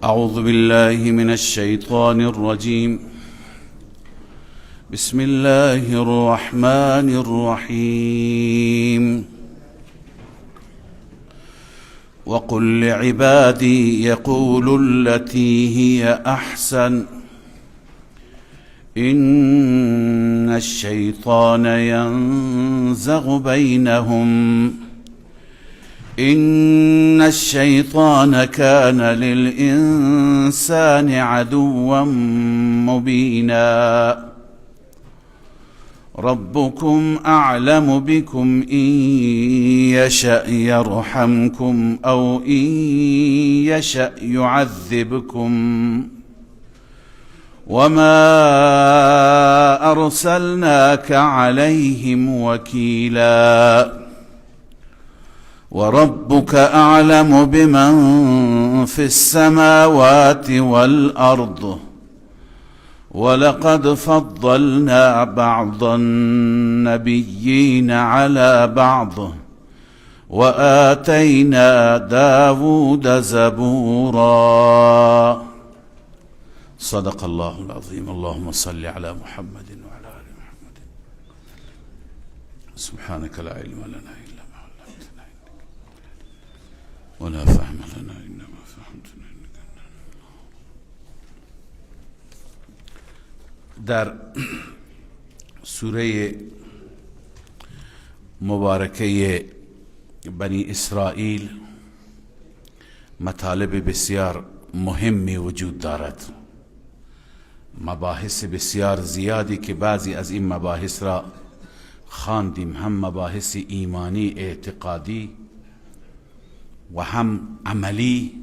أعوذ بالله من الشيطان الرجيم. بسم الله الرحمن الرحيم. وقل لعبادي يقولوا التي هي أحسن إن الشيطان ينزغ بينهم إن الشيطان كان للإنسان عدوا مبينا. ربكم أعلم بكم إن يشأ يرحمكم أو إن يشأ يعذبكم وما أرسلناك عليهم وكيلا. وربك أعلم بمن في السماوات والأرض ولقد فضلنا بعض النبيين على بعض وآتينا داود زبورا. صدق الله العظيم. اللهم صل على محمد وعلى آل محمد. سبحانك لا علم لنا إلا ما علمتنا ولا فهم لنا إنما فهمتنا إنك أنت. در سوره مبارکه بنی اسرائیل مطالب بسیار مهمی وجود دارد، مباحث بسیار زیادی که بعضی از این مباحث را خواندیم، هم مباحث ایمانی اعتقادی و هم عملی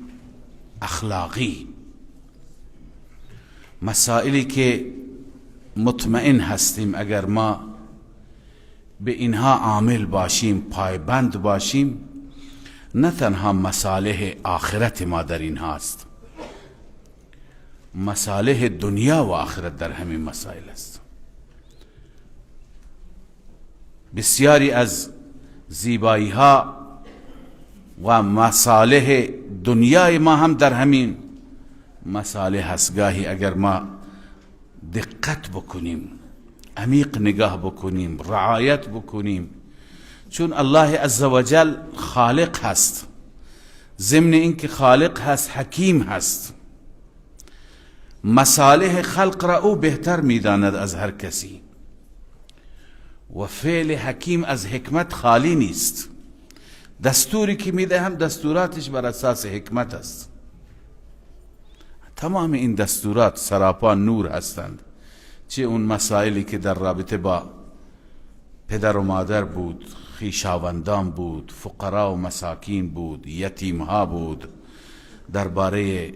اخلاقی، مسائلی که مطمئن هستیم اگر ما به اینها عامل باشیم، پایبند باشیم، نه تنها مصالح آخرت ما در اینها است، مصالح دنیا و آخرت در همین مسائل است. بسیاری از زیبایی ها و مصالح دنیای ما هم در همین مصالح هست. گاهی اگر ما دقت بکنیم، عمیق نگاه بکنیم، رعایت بکنیم، چون الله عزوجل خالق هست، ضمن این که خالق هست حکیم هست، مصالح خلق را او بهتر میداند از هر کسی و فعل حکیم از حکمت خالی نیست. دستوری که میده هم دستوراتش بر اساس حکمت است. تمام این دستورات سراپا نور هستند، چه اون مسائلی که در رابطه با پدر و مادر بود، خویشاوندان بود، فقرا و مساکین بود، یتیمها بود، درباره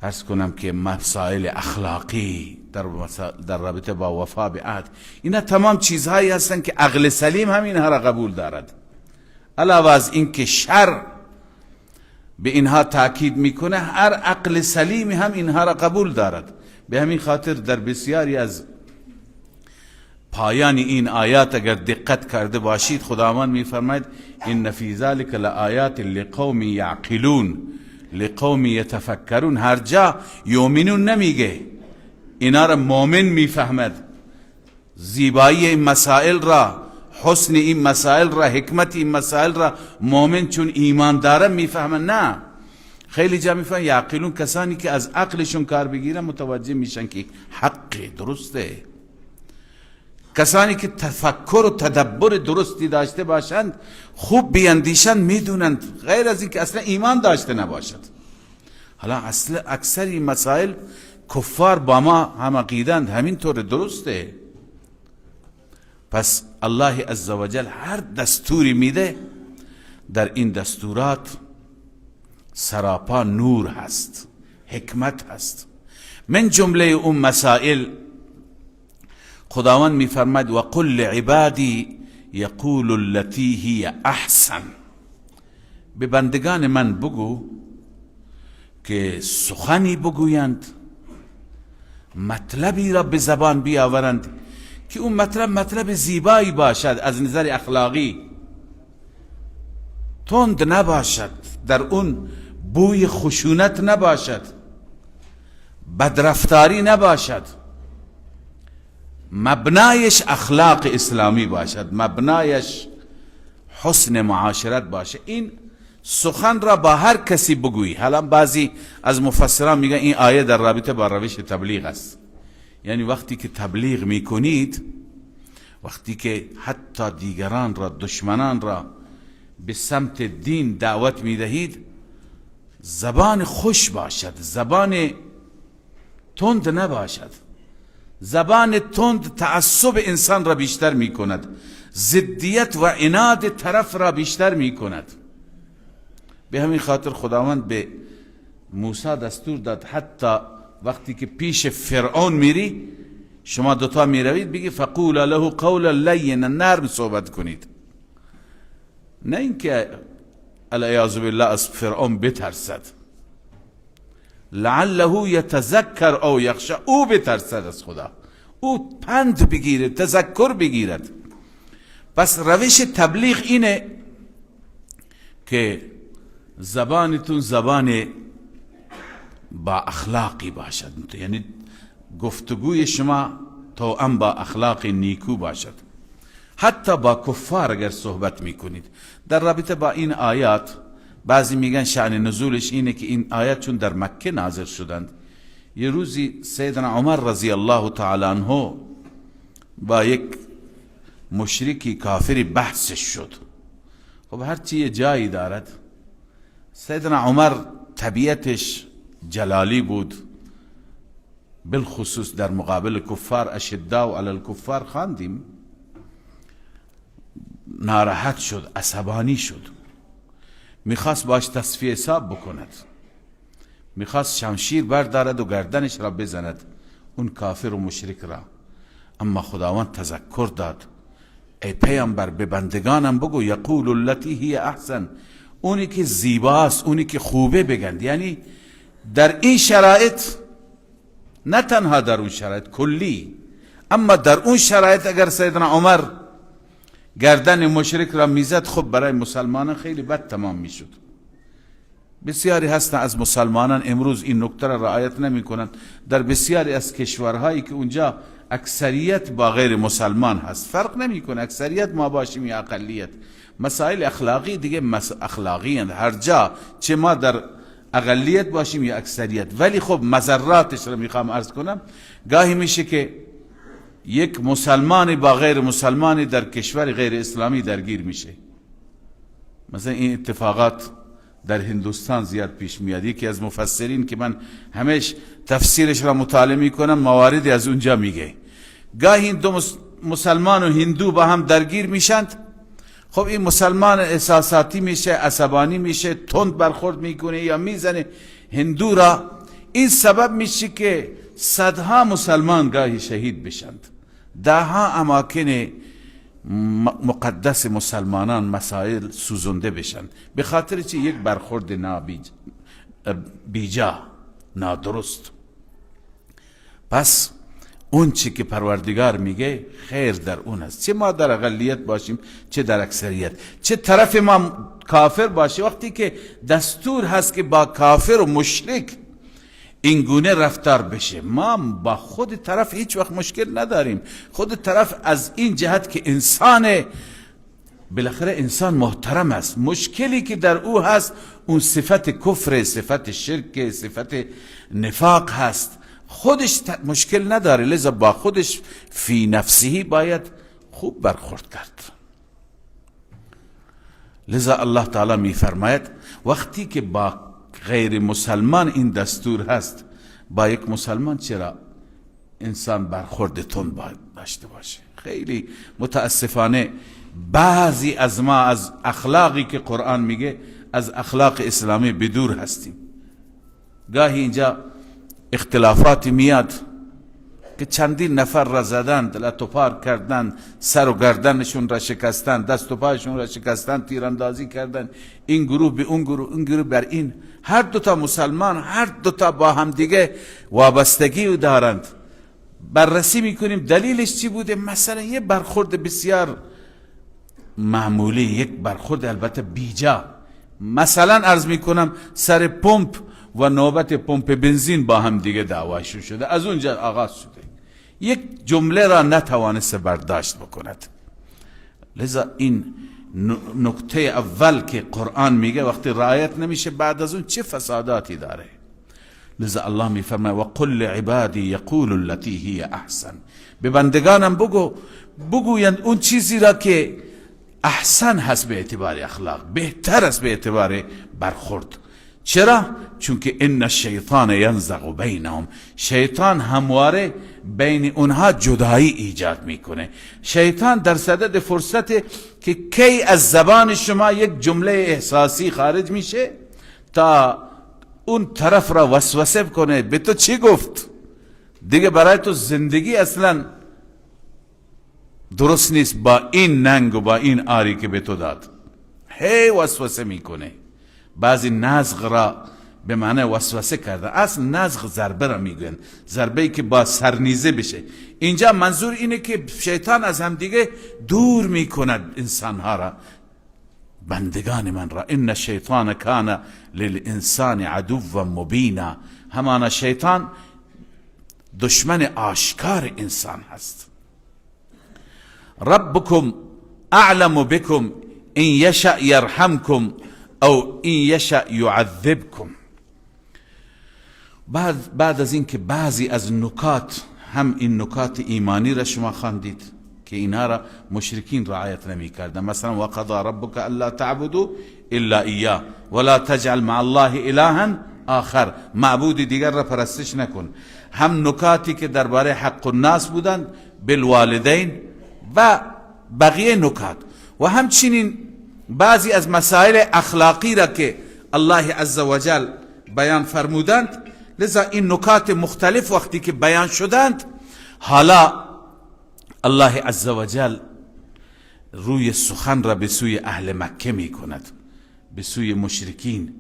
عرض کنم که مسائل اخلاقی در رابطه با وفا به عهد، اینا تمام چیزهایی هستند که عقل سلیم هم اینها را قبول دارد. علاوه از این که شرع به اینها تاکید میکنه، هر عقل سلیم هم اینها را قبول دارد. به همین خاطر در بسیاری از پایان این آیات اگر دقت کرده باشید، خداوند میفرماید ان فی ذلک لآیات لقوم یعقلون لقوم یتفکرون. هر جا یؤمنون نمیگه، اینا را مؤمن میفهمد، زیبایی این مسائل را، حسن این مسائل را، حکمت این مسائل را مؤمن چون ایمان داره میفهمن. نه، خیلی جا میفهمن یعقلون، کسانی که از عقلشون کار بگیرن متوجه میشن که حق درسته. کسانی که تفکر و تدبر درستی داشته باشند، خوب بیندیشند، میدونند، غیر از این که اصلا ایمان داشته نباشد. حالا اصلا اکثر این مسائل کفار با ما هم عقیدند، همینطور درسته. پس الله عزوجل هر دستوری میده، در این دستورات سراپا نور هست، حکمت هست. من جمله اون مسائل خداوند میفرماید وقل لعبادی یقول التي هی احسن. به بندگان من بگو که سخنی بگویند، مطلبی را به زبان بیاورند که اون مطلب زیبایی باشد، از نظر اخلاقی تند نباشد، در اون بوی خشونت نباشد. بدرفتاری نباشد، مبنایش اخلاق اسلامی باشد، مبنایش حسن معاشرت باشه. این سخن را با هر کسی بگویی. حالا بعضی از مفسران میگن این آیه در رابطه با روش تبلیغ است، یعنی وقتی که تبلیغ میکنید، وقتی که حتی دیگران را، دشمنان را به سمت دین دعوت میدهید، زبان خوش باشد، زبان تند نباشد. زبان تند تعصب انسان را بیشتر می کند، ضدیت و عناد طرف را بیشتر می کند. به همین خاطر خداوند به موسی دستور داد حتی وقتی که پیش فرعون میری، شما دوتا میروید، بگی فقولا له قولا لینا، نرم صحبت کنید، نه اینکه العیاذ بالله از فرعون بترسد، لعله یتذکر او یخشى، او بترسد از خدا، او پند بگیرد، تذکر بگیرد. پس روش تبلیغ اینه که زبانتون زبان با اخلاقی باشد، یعنی گفتگوی شما توأم با اخلاق نیکو باشد. حتی با کفار اگر صحبت میکنید. در رابطه با این آیات بعضی میگن شأن نزولش اینه که این آیات چون در مکه نازل شدند، یه روزی سیدنا عمر رضی الله تعالی عنه با یک مشرکی کافری بحثش شد. خب هرچی یه جایی دارد، سیدنا عمر طبیعتش جلالی بود، بالخصوص در مقابل کفار، اشداء علی الکفار خواندیم، ناراحت شد، عصبانی شد، میخواست باش تصفیه حساب بکند، میخواست شمشیر بردارد و گردنش را بزند اون کافر و مشرک را. اما خداوند تذکر داد، ای پیامبر به بندگانم بگو یقول التی هی احسن، اونی که زیباست، اونی که خوبه بگند. یعنی در این شرایط، نه تنها در اون شرایط کلی، اما در اون شرایط اگر سیدنا عمر گردن مشرک را میزد، خب برای مسلمانان خیلی بد تمام میشد. بسیاری هستن از مسلمانان امروز این نکته را رعایت نمی کنند. در بسیاری از کشورهایی که اونجا اکثریت با غیر مسلمان هست، فرق نمی کنه اکثریت ما باشیم یا اقلیت، مسائل اخلاقی دیگه اخلاقی هست هر جا، چه ما در اقلیت باشیم یا اکثریت. ولی خب مضراتش رو میخوام عرض کنم. گاهی میشه که یک مسلمانی با غیر مسلمانی در کشور غیر اسلامی درگیر میشه. مثلا این اتفاقات در هندوستان زیاد پیش میاد. یکی از مفسرین که من همیشه تفسیرش را مطالعه میکنم، مواردی از اونجا میگه گاهی این دو مسلمان و هندو با هم درگیر میشند. خب این مسلمان احساساتی میشه، عصبانی میشه، تند برخورد میکنه یا میزنه هندو را. این سبب میشه که صدها مسلمان گاهی شهید بشند، دهها اماکن مقدس مسلمانان مسائل سوزنده بشند به خاطر چی؟ یک برخورد بیجا، نادرست. پس اون چی که پروردگار میگه خیر در اون است، چه ما در اقلیت باشیم چه در اکثریت، چه طرف ما کافر باشه. وقتی که دستور هست که با کافر و مشرک این گونه رفتار بشه، ما با خود طرف هیچ وقت مشکل نداریم. خود طرف از این جهت که انسان، بالاخره انسان محترم است، مشکلی که در او هست اون صفت کفر، صفت شرک، صفت نفاق هست، خودش مشکل نداره، لذا با خودش فی نفسه باید خوب برخورد کرد. لذا الله تعالی می فرماید وقتی که با غیر مسلمان این دستور هست، با یک مسلمان چرا انسان برخورد تند باید داشته باشه؟ خیلی متاسفانه بعضی از ما از اخلاقی که قرآن میگه، از اخلاق اسلامی بدور هستیم. گاهی اینجا اختلافاتی میاد که چندین نفر را زدند، لطوپار کردند، سر و گردنشون را شکستند، دست و پایشون را شکستند، تیراندازی کردند، این گروه به اون گروه، این گروه بر این. هر دوتا مسلمان، هر دوتا با هم دیگه وابستگی دارند. بررسی میکنیم دلیلش چی بوده؟ مثلا یه برخورد بسیار معمولی، یک برخورد البته بیجا، مثلا عرض میکنم سر پمپ و نوبت پمپ بنزین با هم دیگه دعواشون شده، از اونجا آغاز شده. یک جمله را نتوانسته برداشت بکند. لذا این نکته اول که قرآن میگه وقتی رعایت نمیشه بعد از اون چه فساداتی داره. لذا الله میفرماید و قل لعبادی یقول التي هی احسن، به بندگانم بگویند اون چیزی را که احسن هست به اعتبار اخلاق، بهتر است به اعتبار برخورد. چرا؟ چون که ان الشیطان ینزغ بینهم، شیطان همواره بین اونها جدایی ایجاد میکنه. شیطان در صدد فرصت که کی از زبان شما یک جمله احساسی خارج میشه تا اون طرف را وسوسه کنه به تو چی گفت، دیگه برای تو زندگی اصلا درست نیست با این ننگ و با این آری که به تو داد. هی وسوسه میکنه. بعضی نزغ را به معنی وسوسه کرده، اصل نزغ ضربه را میگوین، ضربه‌ای که با سرنیزه بشه. اینجا منظور اینه که شیطان از هم دیگه دور میکند انسانها را، بندگان من را. ان الشیطان کان للانسان عدوا مبینا، همانا شیطان دشمن آشکار انسان هست. ربکم اعلم بكم ان یشأ یرحمکم او این یشأ یعذبکم. بعد از این که بعضی از نکات، هم این نکات ایمانی را شما خواندید که اینا را مشرکین رعایت نمی کردن، مثلا وقضى ربک الا تعبدوا الا ایاه ولا تجعل مع الله الها آخر، معبود دیگر را پرستش نکن. هم نکاتی که درباره حق الناس بودند بالوالدین و بقیه نکات، و همچنین بعضی از مسائل اخلاقی را که الله عزوجل بیان فرمودند. لذا این نکات مختلف وقتی که بیان شدند، حالا الله عزوجل روی سخن را به سوی اهل مکه می کند، به سوی مشرکین.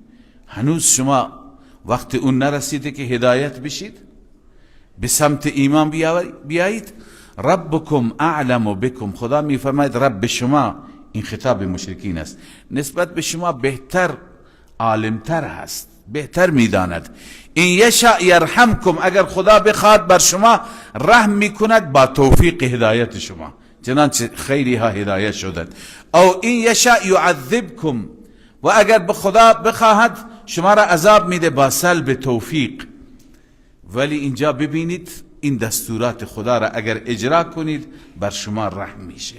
هنوز شما وقت اون نرسیده که هدایت بشید، به سمت ایمان بیایید. ربکم اعلم بكم، خدا می فرماید رب شما، این خطاب مشرکین است، نسبت به شما بهتر، عالمتر هست، بهتر میداند. این یشأ یرحمکم، اگر خدا بخواد بر شما رحم میکند با توفیق هدایت شما، چنانچه خیلی ها هدایت شدند. او این یشأ یعذبکم، و اگر به خدا بخواهد شما را عذاب میده با سلب توفیق. ولی اینجا ببینید این دستورات خدا را اگر اجرا کنید بر شما رحم میشه.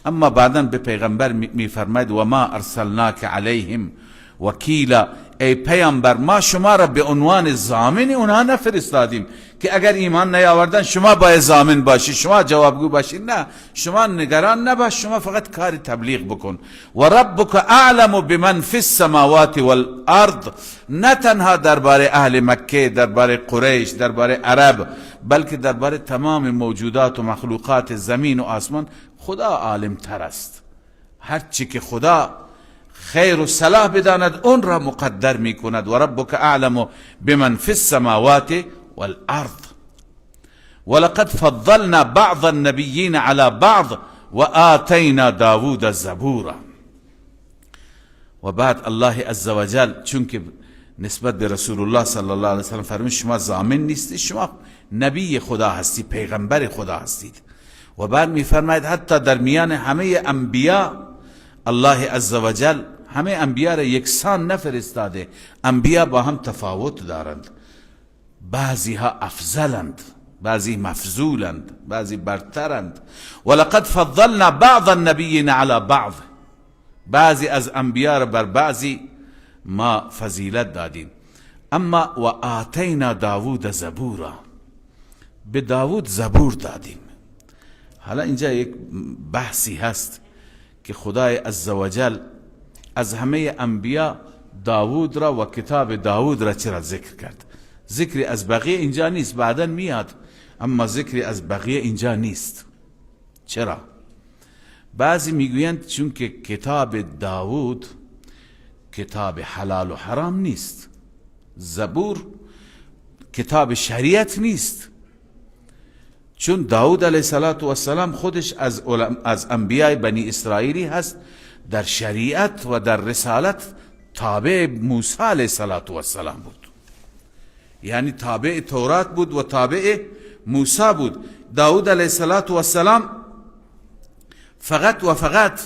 اما بعدا به پیغمبر میفرماید و ما ارسلناک علیهم وکیلا، ای پیامبر ما شما را به عنوان ضامن اونها نفرستادیم که اگر ایمان نیاوردن شما باید ضامن باشی، شما جوابگو باشی. نه، شما نگران نباش، شما فقط کار تبلیغ بکن. و ربک اعلم بمن فی السماوات والارض، نه تنها درباره اهل مکه، درباره قریش، درباره عرب، بلکه درباره تمام موجودات و مخلوقات زمین و آسمان خدا عالم تر است. هرچی که خدا خیر و صلاح بداند اون را مقدر می کند. و ربک اعلم بمن فی السماوات والارض ولقد فضلنا بعض النبیین علی بعض و آتینا داوود الزبور. و بعد الله عزوجل چون که نسبت به رسول الله صلی الله علیه وسلم فرمود شما ضامن نیستی، شما نبی خدا هستی، پیغمبر خدا هستید. و بعد میفرماید حتی در میان همه انبیا الله عزوجل همه انبیا را یکسان نفرستاده، انبیا با هم تفاوت دارند، بعضی ها افضلند، بعضی مفضولند، بعضی برترند. ولقد فضلنا بعض النبیین علی بعض، بعضی از انبیا را بر بعضی ما فضیلت دادیم. اما و آتینا داوود زبورا، به داوود زبور دادیم. حالا اینجا یک بحثی هست که خدای عزوجل از همه انبیا داوود را و کتاب داوود را چرا ذکر کرد؟ ذکری از بقیه اینجا نیست، بعدا میاد، اما ذکری از بقیه اینجا نیست. چرا؟ بعضی میگویند چون که کتاب داوود کتاب حلال و حرام نیست، زبور کتاب شریعت نیست، چون داود علیه السلام خودش از انبیاء بنی اسرائیلی هست، در شریعت و در رسالت تابع موسی علیه السلام بود. یعنی تابع تورات بود و تابع موسی بود. داود علیه السلام فقط و فقط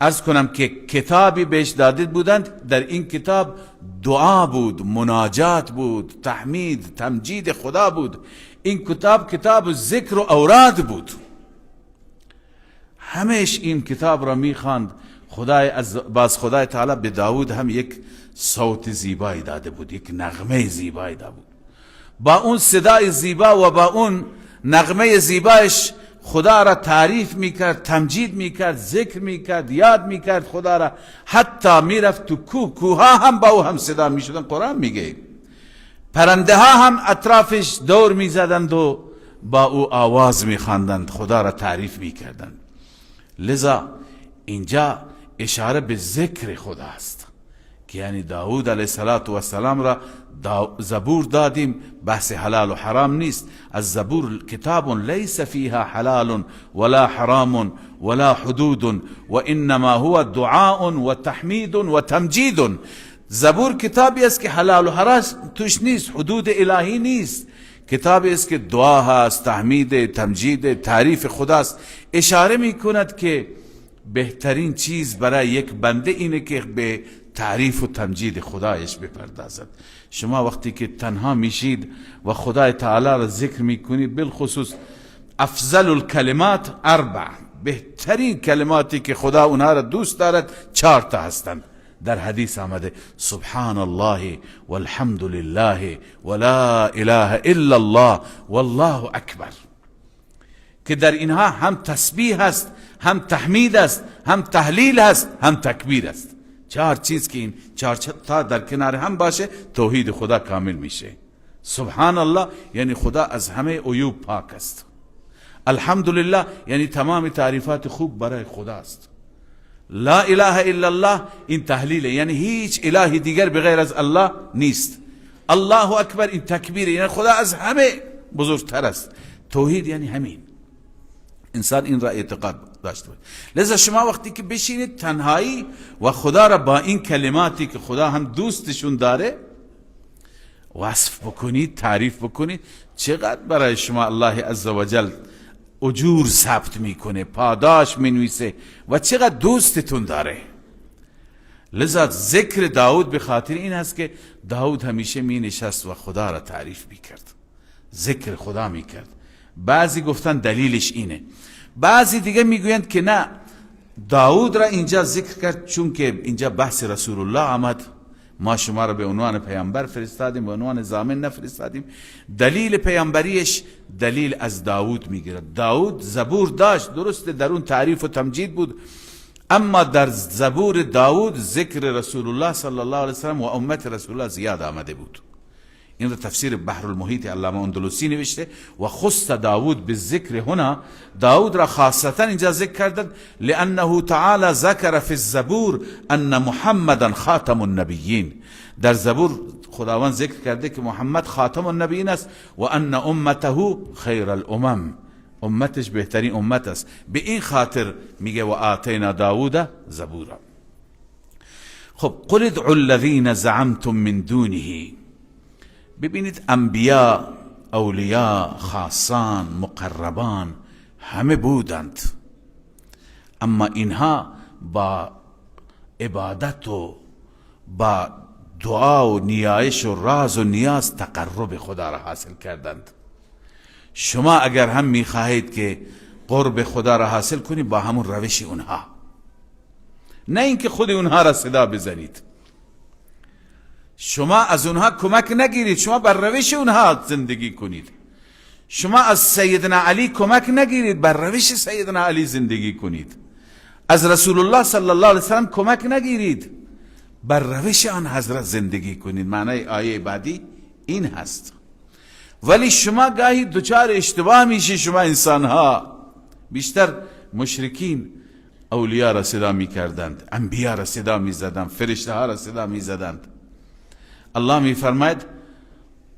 عرض کنم که کتابی بهش داده بودند، در این کتاب دعا بود، مناجات بود، تحمید تمجید خدا بود. این کتاب ذکر و اوراد بود. همیش این کتاب را میخواند. خدای تعالی به داود هم یک صوت زیبایی داده بود، یک نغمه زیبایی داده بود. با اون صدای زیبا و با اون نغمه زیبایش خدا را تعریف میکرد، تمجید میکرد، ذکر میکرد، یاد میکرد خدا را. حتی میرفت تو کوها هم با او هم صدا میشدن. قرآن میگه پرنده ها هم اطرافش دور میزدند و با او آواز میخواندند، خدا را تعریف میکردند. لذا اینجا اشاره به ذکر خدا است که یعنی داود علیه السلام را زبور دادیم. بحث حلال و حرام نیست. از زبور کتاب لیس فیها حلال ولا حرام ولا حدود و انما هو دعاء و تحمید و تمجید. زبور کتابی است که حلال و حرام توش نیست، حدود الهی نیست. کتابی است که دعا هست، تحمید، تمجید، تعریف خداست. اشاره می کند که بهترین چیز برای یک بنده اینه که به تعریف و تمجید خدایش بپردازد. شما وقتی که تنها میشید و خدای تعالی را ذکر میکنید، بالخصوص افضل الکلمات 4، بهترین کلماتی که خدا اونها را دوست دارد 4 تا هستند. در حدیث آمده سبحان الله والحمد لله ولا اله الا الله والله اکبر، که در اینها هم تسبیح است، هم تحمید است، هم تهلیل است، هم تکبیر است. 4 چیز که این 4 تا در کنار هم باشه توحید خدا کامل میشه. سبحان الله یعنی خدا از همه عیوب پاک است. الحمدلله یعنی تمام تعریفات خوب برای خدا است. لا اله الا الله این تهلیل، یعنی هیچ الهی دیگر بغیر از الله نیست. الله اکبر این تکبیر، یعنی خدا از همه بزرگتر است. توحید یعنی همین. انسان این را اعتقاد داشته باید. لذا شما وقتی که بشینید تنهایی و خدا را با این کلماتی که خدا هم دوستشون داره وصف بکنید، تعریف بکنید، چقدر برای شما الله عزوجل اجور ثبت میکنه، پاداش مینویسه و چقدر دوستتون داره. لذا ذکر داود به خاطر این است که داود همیشه می نشست و خدا را تعریف میکرد، ذکر خدا میکرد. بعضی گفتن دلیلش اینه، بعضی دیگه میگویند که نه، داود را اینجا ذکر کرد چون که اینجا بحث رسول الله آمد، ما شما را به عنوان پیامبر فرستادیم، به عنوان ضامن نفرستادیم. دلیل پیامبریش دلیل از داود میگیرد. داود زبور داشت، درسته در اون تعریف و تمجید بود، اما در زبور داود ذکر رسول الله صلی الله علیه وسلم و امت رسول الله زیاد آمده بود. این را تفسیر بحر المحیط علامه اندلسی نوشته و خص داود بالذکر هنا، داود را خاصتا اینجا ذکر کردند لانه تعالی ذکر فی الزبور ان محمدا خاتم النبیین. در زبور خداوند ذکر کرده که محمد خاتم النبیین است و ان امته خیر الامم، امتش بهترین امت است. به این خاطر میگه و آتینا داود زبورا. خب قل ادعوا الذین زعمتم من دونه. ببینید انبیا، اولیاء، خاصان، مقربان همه بودند، اما اینها با عبادت و با دعا و نیایش و راز و نیاز تقرب خدا را حاصل کردند. شما اگر هم میخواهید که قرب خدا را حاصل کنید با همون روش اونها، نه اینکه خود اونها را صدا بزنید. شما از اونها کمک نگیرید، شما بر روش اونها زندگی کنید. شما از سیدنا علی کمک نگیرید، بر روش سیدنا علی زندگی کنید. از رسول الله صلی الله علیه وسلم کمک نگیرید، بر روش آن حضرت زندگی کنید. معنی آیه بعدی این هست. ولی شما گاهی دوچار اشتباه میشید. شما انسان ها بیشتر مشرکین اولیاء را صدا میکردند، انبیا را صدا میزدند، فرشته ها را صدا میزدند. الله می فرماید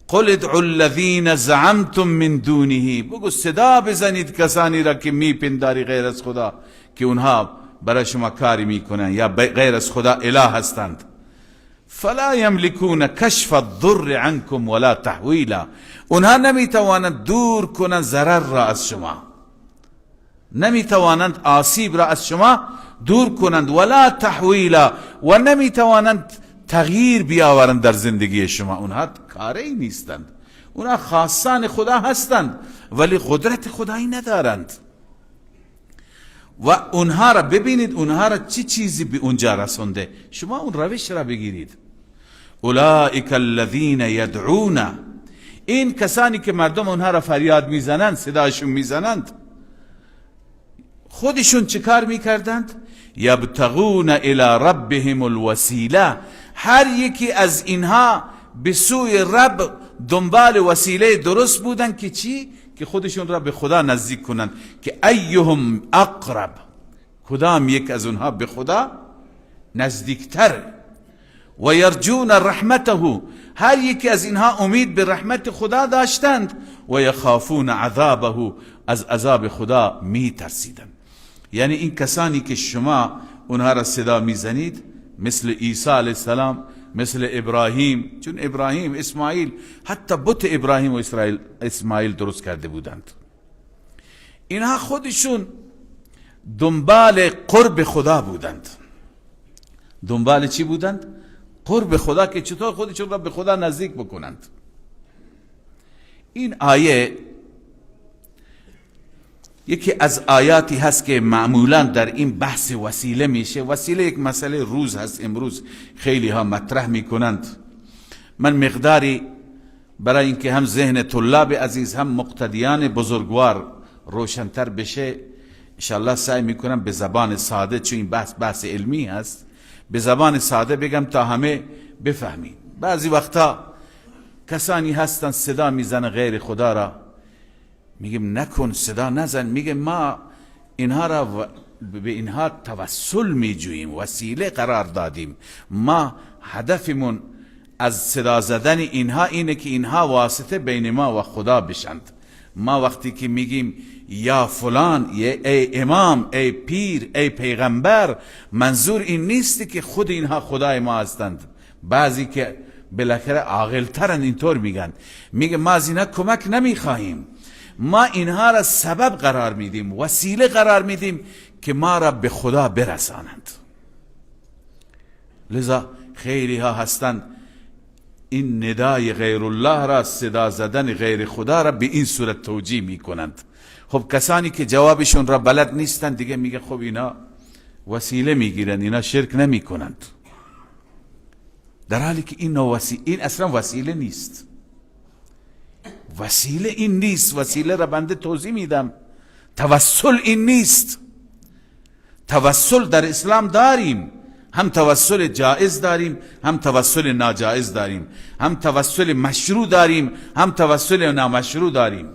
قل ادعوا الذین زعمتم من دونه، بگو صدا بزنید کسانی را که میپنداری غیر از خدا که اونها برای شما کاری میکنن یا غیر از خدا اله هستند. فلا یملکون کشف الضر عنکم ولا تحویلا، اونها نمیتوانند دور کنند ضرر را از شما، نمیتوانند آسیب را از شما دور کنند، ولا تحویلا، و نمیتوانند تغییر بیاورند در زندگی شما. اونها کاری نیستند، اونها خاصان خدا هستند ولی قدرت خدایی ندارند. و اونها را ببینید، اونها را چی چیزی به اونجا رسونده، شما اون روش را بگیرید. اولئک الذین یدعون، این کسانی که مردم اونها را فریاد میزنند، صداشون میزنند، خودشون چه کار میکردند؟ یبتغون الی ربهم الوسیله، هر یکی از اینها به سوی رب دنبال وسیله درست بودن که چی؟ که خودشون را به خدا نزدیک کنند، که ایهم اقرب، کدام یک از اونها به خدا نزدیکتر. و یرجون رحمته، هر یکی از اینها امید به رحمت خدا داشتند. و یخافون عذابه، از عذاب خدا می ترسیدند. یعنی این کسانی که شما اونها را صدا میزنید، مثل عیسی علیه السلام، مثل ابراهیم، چون ابراهیم، اسماعیل، حتی بت ابراهیم و اسماعیل درست کرده بودند، اینها خودشون دنبال قرب خدا بودند. دنبال چی بودند؟ قرب خدا، که چطور خودشون را به خدا نزدیک بکنند. این آیه یکی از آیاتی هست که معمولا در این بحث وسیله میشه. وسیله یک مسئله روز هست، امروز خیلی ها مطرح میکنند. من مقداری برای اینکه هم ذهن طلاب عزیز هم مقتدیان بزرگوار روشنتر بشه، انشاءالله سعی میکنم به زبان ساده، چون این بحث علمی هست، به زبان ساده بگم تا همه بفهمید. بعضی وقتا کسانی هستن صدا میزنن غیر خدا را، میگم نکن، صدا نزن، میگه ما اینها را به اینها توسل میجوییم، وسیله قرار دادیم، ما هدفمون از صدا زدن اینها اینه که اینها واسطه بین ما و خدا بشند. ما وقتی که میگیم یا فلان، ای امام، ای پیر، ای پیغمبر، منظور این نیست که خود اینها خدای ما هستند. بعضی که بالاخره عاقل‌ترن اینطور میگن، میگه ما از اینها کمک نمیخواهیم، ما اینها را سبب قرار میدیم، وسیله قرار میدیم که ما را به خدا برسانند. لذا خیلی ها هستند این ندای غیر الله را، صدا زدن غیر خدا را به این صورت توجیه میکنند. خب کسانی که جوابشون را بلد نیستند دیگه میگه خب اینا وسیله میگیرند، اینا شرک نمیکنند، در حالی که این اصلا وسیله نیست. وسیله این نیست، وسیله را بنده توضیح میدم. توسل این نیست. توسل در اسلام داریم، هم توسل جائز داریم، هم توسل ناجائز داریم، هم توسل مشروع داریم، هم توسل نامشروع داریم.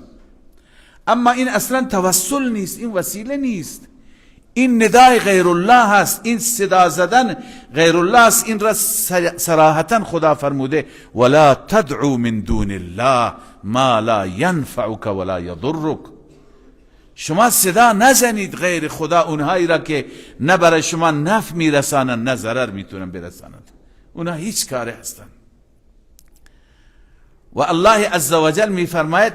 اما این اصلا توسل نیست، این وسیله نیست، این ندای غیر الله هست، این صدا زدن غیر الله است. این را صراحتا خدا فرموده ولا تدعو من دون الله ما لا ينفعك ولا يضرك. شما صدا نزنید غیر خدا اونهایی را که نه برای شما نفع میرسانند نه ضرر میتونن برسانند، اونها هیچ کاری هستند. و الله عزوجل میفرماید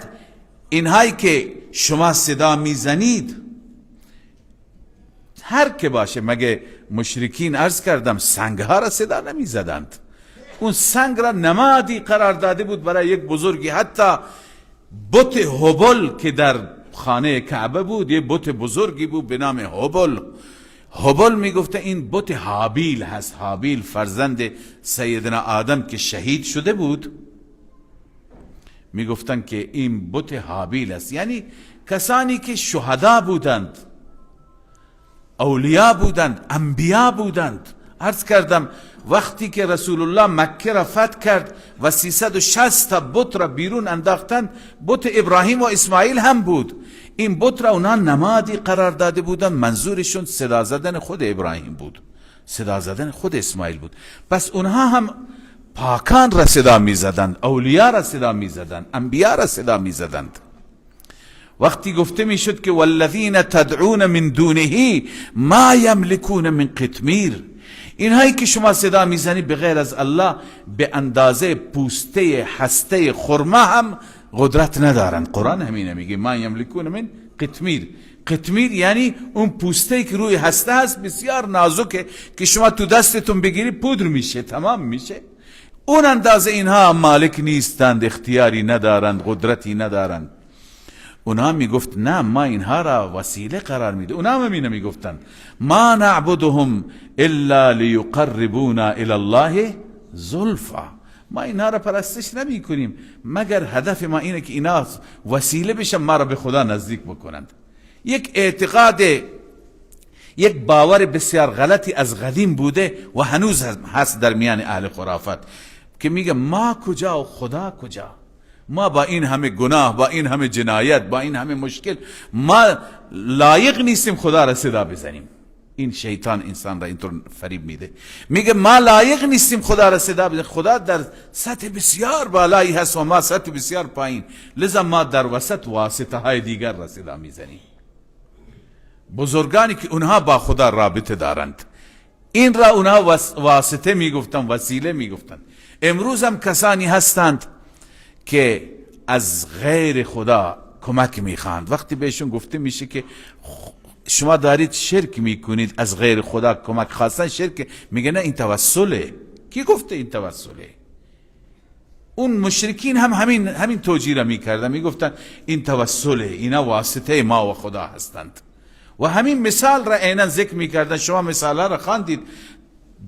اینهایی که شما صدا میزنید، هر که باشه، مگه مشرکین عرض کردم سنگ ها را صدا نمیزدند؟ اون سنگ را نمادی قرار داده بود برای یک بزرگی. حتی بت هبل که در خانه کعبه بود، یه بت بزرگی بود به نام هبل. هبل میگفته این بت هابیل هست، هابیل فرزند سیدنا آدم که شهید شده بود، میگفتن که این بت هابیل است. یعنی کسانی که شهدا بودند، اولیا بودند، انبیا بودند. عرض کردم وقتی که رسول الله مکه را فتح کرد و 360 تا بت را بیرون انداختند، بت ابراهیم و اسماعیل هم بود. این بت را اونها نمادی قرار داده بودند، منظورشون صدا زدن خود ابراهیم بود، صدا زدن خود اسماعیل بود. پس اونها هم پاکان را صدا می زدند، اولیا را صدا می زدند، انبیا را صدا می زدند. وقتی گفته می شد که والذین تدعون من دونه ما یملکون من قطمیر، اینهایی که شما صدا میزنی به غیر از الله به اندازه پوسته هسته خرما هم قدرت ندارن. قرآن همینه میگه ما یملکون من قطمیر. قطمیر یعنی اون پوسته که روی هسته هست، بسیار نازکه که شما تو دستتون بگیری پودر میشه، تمام میشه. اون اندازه اینها مالک نیستند، اختیاری ندارند، قدرتی ندارند. اونا میگفت نه ما اینها را وسیله قرار میده. اونا هم اینو میگفتن ما نعبدهم الا لیقربونا الی الله زلفا. ما اینها را پرستش نمی کنیم مگر هدف ما اینه که اینا وسیله بشن ما را به خدا نزدیک بکنند. یک اعتقاد، یک باور بسیار غلطی از قدیم بوده و هنوز هست در میان اهل خرافات که میگه ما کجا و خدا کجا. ما با این همه گناه، با این همه جنایت، با این همه مشکل، ما لایق نیستیم خدا را صدا بزنیم. این شیطان انسان را اینطور فریب میده، میگه ما لایق نیستیم خدا را صدا بزنیم. خدا در سطح بسیار بالایی هست و ما سطح بسیار پایین، لذا ما در وسط واسطه های دیگر را صدا میزنیم. بزرگانی که اونها با خدا رابطه دارند این را اونها واسطه میگفتن، وسیله میگفتن. امروز هم کسانی هستند که از غیر خدا کمک میخواند. وقتی بهشون گفته میشه که شما دارید شرک میکنید، از غیر خدا کمک خواستن شرک، میگه نه این توسله. کی گفته این توسله؟ اون مشرکین هم همین توجیه را میکردن، میگفتن این توسله، اینا واسطه ما و خدا هستند. و همین مثال را عیناً ذکر میکردن. شما مثال را خواندید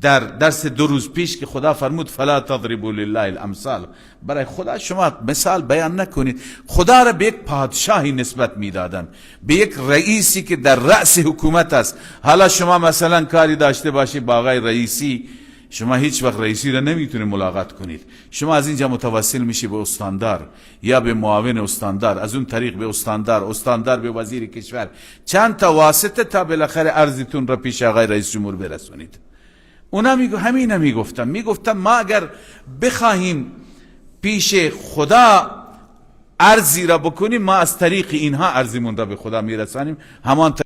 در درس 2 روز پیش که خدا فرمود فلا تضربوا لله الامثال. برای خدا شما مثال بیان نکنید. خدا را به یک پادشاهی نسبت میدادن، به یک رئیسی که در رأس حکومت است. حالا شما مثلا کاری داشته باشی با آقای رئیسی، شما هیچ وقت رئیسی را نمیتونید ملاقات کنید. شما از اینجا متوسل میشی به استاندار یا به معاون استاندار، از اون طریق به استاندار، استاندار به وزیر کشور، چند تا واسطه تا بالاخره عرضتون را پیش آقای رئیس جمهور برسونید. اونا همین میگفتن ما اگر بخواهیم پیش خدا عرضی را بکنیم، ما از طریق اینها عرضمون را به خدا میرسانیم. همان